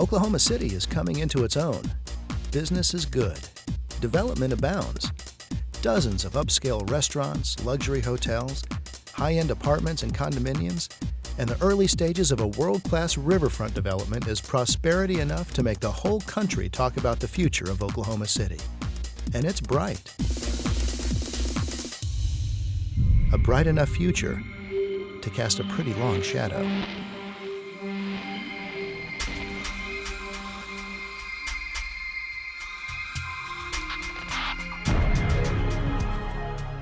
Oklahoma City is coming into its own. Business is good. Development abounds. Dozens of upscale restaurants, luxury hotels, high-end apartments and condominiums, and the early stages of a world-class riverfront development is prosperity enough to make the whole country talk about the future of Oklahoma City. And it's bright. A bright enough future to cast a pretty long shadow.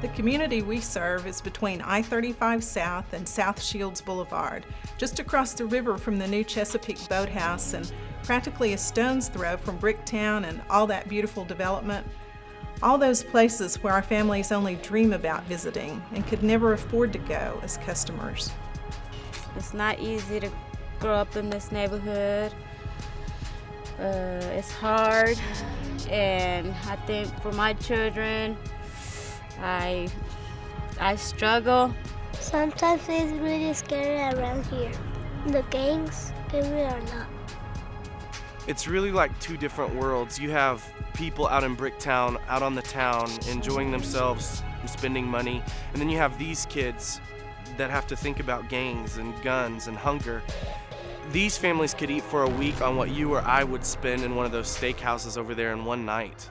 The community we serve is between I-35 South and South Shields Boulevard, just across the river from the new Chesapeake Boathouse and practically a stone's throw from Bricktown and all that beautiful development. All those places where our families only dream about visiting and could never afford to go as customers. It's not easy to grow up in this neighborhood. It's hard, and I think for my children, I struggle. Sometimes it's really scary around here. The gangs, they really are not. It's really like two different worlds. You have people out in Bricktown, out on the town, enjoying themselves, spending money, and then you have these kids that have to think about gangs and guns and hunger. These families could eat for a week on what you or I would spend in one of those steakhouses over there in one night.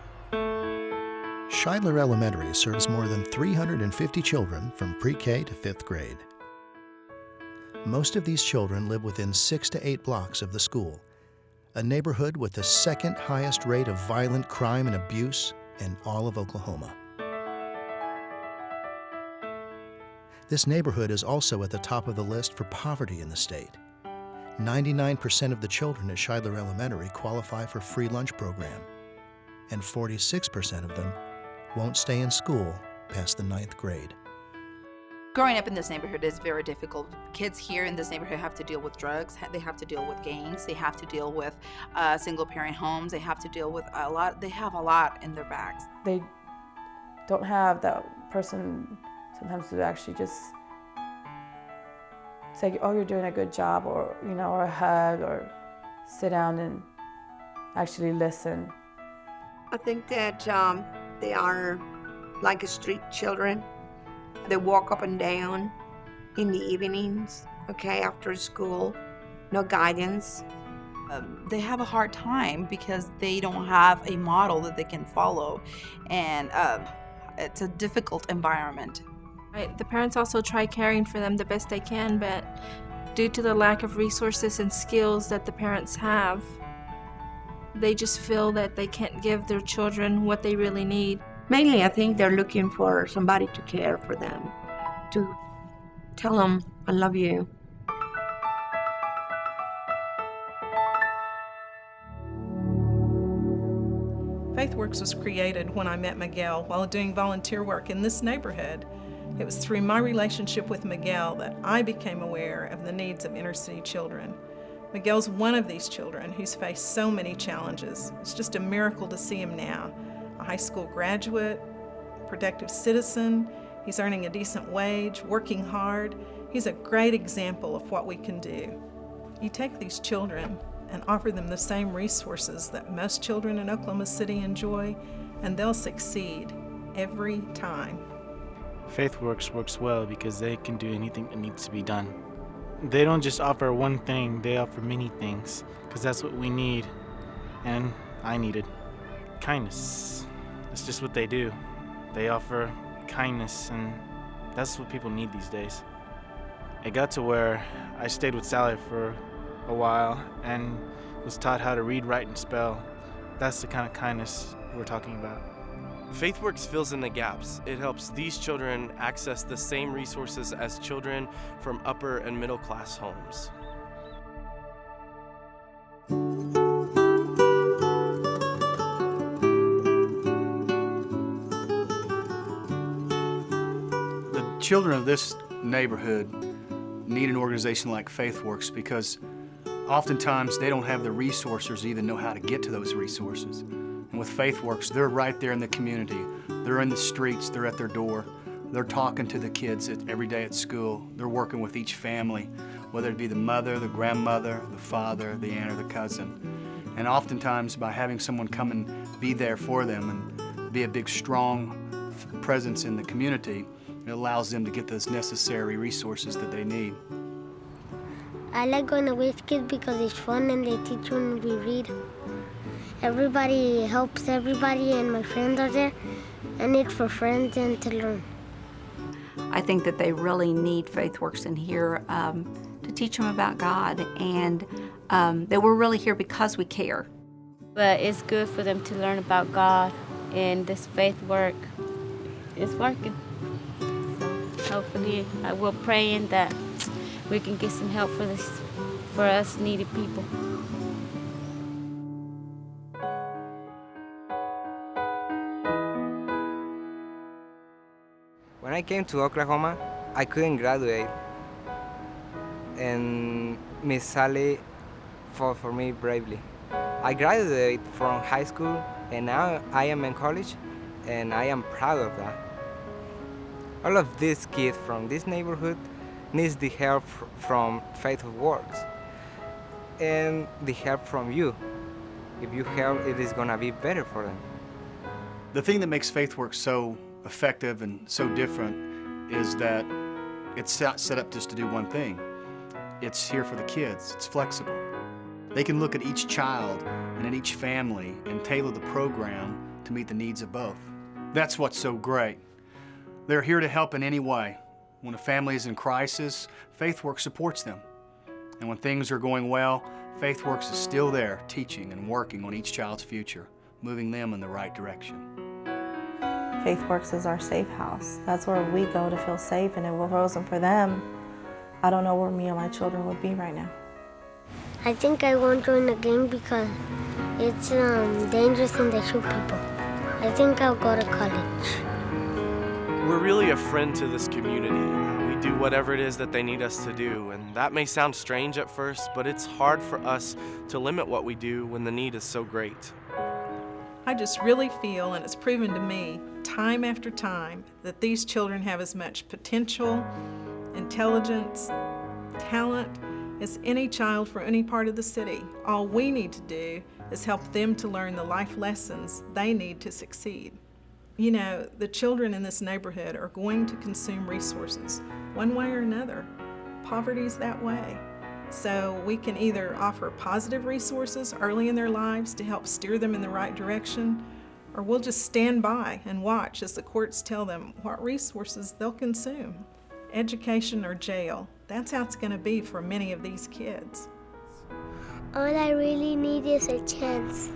Scheidler Elementary serves more than 350 children from pre-K to 5th grade. Most of these children live within 6 to 8 blocks of the school, a neighborhood with the second highest rate of violent crime and abuse in all of Oklahoma. This neighborhood is also at the top of the list for poverty in the state. 99% of the children at Scheidler Elementary qualify for free lunch program, and 46% of them won't stay in school past the 9th grade. Growing up in this neighborhood is very difficult. Kids here in this neighborhood have to deal with drugs, they have to deal with gangs, they have to deal with single-parent homes, they have to deal with a lot. They have a lot in their backs. They don't have that person sometimes to actually just say, oh, you're doing a good job, or, you know, or a hug, or sit down and actually listen. I think that they are like street children. They walk up and down in the evenings, okay, after school, no guidance. They have a hard time because they don't have a model that they can follow, and it's a difficult environment. Right. The parents also try caring for them the best they can, but due to the lack of resources and skills that the parents have, they just feel that they can't give their children what they really need. Mainly, I think they're looking for somebody to care for them, to tell them, I love you. Faithworks was created when I met Miguel while doing volunteer work in this neighborhood. It was through my relationship with Miguel that I became aware of the needs of inner city children. Miguel's one of these children who's faced so many challenges. It's just a miracle to see him now. A high school graduate, productive citizen, he's earning a decent wage, working hard. He's a great example of what we can do. You take these children and offer them the same resources that most children in Oklahoma City enjoy, and they'll succeed every time. Faithworks works well because they can do anything that needs to be done. They don't just offer one thing, they offer many things, because that's what we need, and I needed. Kindness. It's just what they do. They offer kindness, and that's what people need these days. It got to where I stayed with Sally for a while and was taught how to read, write, and spell. That's the kind of kindness we're talking about. Faithworks fills in the gaps. It helps these children access the same resources as children from upper and middle class homes. The children of this neighborhood need an organization like Faithworks because oftentimes they don't have the resources or even know how to get to those resources. And with Faithworks, they're right there in the community. They're in the streets, they're at their door. They're talking to the kids every day at school. They're working with each family, whether it be the mother, the grandmother, the father, the aunt, or the cousin. And oftentimes by having someone come and be there for them and be a big, strong presence in the community, it allows them to get those necessary resources that they need. I like going to Wish Kids because it's fun and they teach when we read. Everybody helps everybody and my friends are there, and it's for friends and to learn. I think that they really need Faithworks in here to teach them about God, and that we're really here because we care. But it's good for them to learn about God, and this faith work is working. So hopefully we're praying that we can get some help for us needy people. When I came to Oklahoma, I couldn't graduate, and Miss Sally fought for me bravely. I graduated from high school, and now I am in college, and I am proud of that. All of these kids from this neighborhood needs the help from Faithworks and the help from you. If you help, it is gonna be better for them. The thing that makes Faithworks so effective and so different is that it's set up just to do one thing. It's here for the kids. It's flexible. They can look at each child and at each family and tailor the program to meet the needs of both. That's what's so great. They're here to help in any way. When a family is in crisis, Faithworks supports them. And when things are going well, Faithworks is still there teaching and working on each child's future, moving them in the right direction. Faithworks is our safe house. That's where we go to feel safe, and if it wasn't for them, I don't know where me and my children would be right now. I think I won't join the gang because it's dangerous and they shoot people. I think I'll go to college. We're really a friend to this community. We do whatever it is that they need us to do, and that may sound strange at first, but it's hard for us to limit what we do when the need is so great. I just really feel, and it's proven to me time after time, that these children have as much potential, intelligence, talent as any child from any part of the city. All we need to do is help them to learn the life lessons they need to succeed. You know, the children in this neighborhood are going to consume resources one way or another. Poverty's that way. So we can either offer positive resources early in their lives to help steer them in the right direction, or we'll just stand by and watch as the courts tell them what resources they'll consume. Education or jail, that's how it's going to be for many of these kids. All I really need is a chance.